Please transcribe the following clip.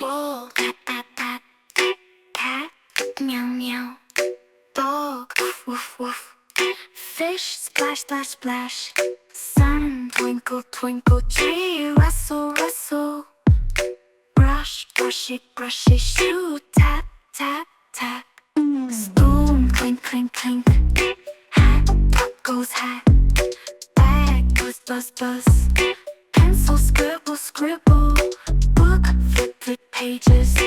Ball, pat, pat, pat. Cat, meow, meow. Dog, woof, woof, woof. Fish, splash, splash, splash. Sun, twinkle, twinkle. Tree, rustle, rustle. Brush, brushy, brushy. Shoe, tap, tap, tap. Spoon, clink, clink, clink. Hat, up goes hat. Bag, buzz, buzz, buzz. Pencil, scribble, scribble. Book, flip, flip pages.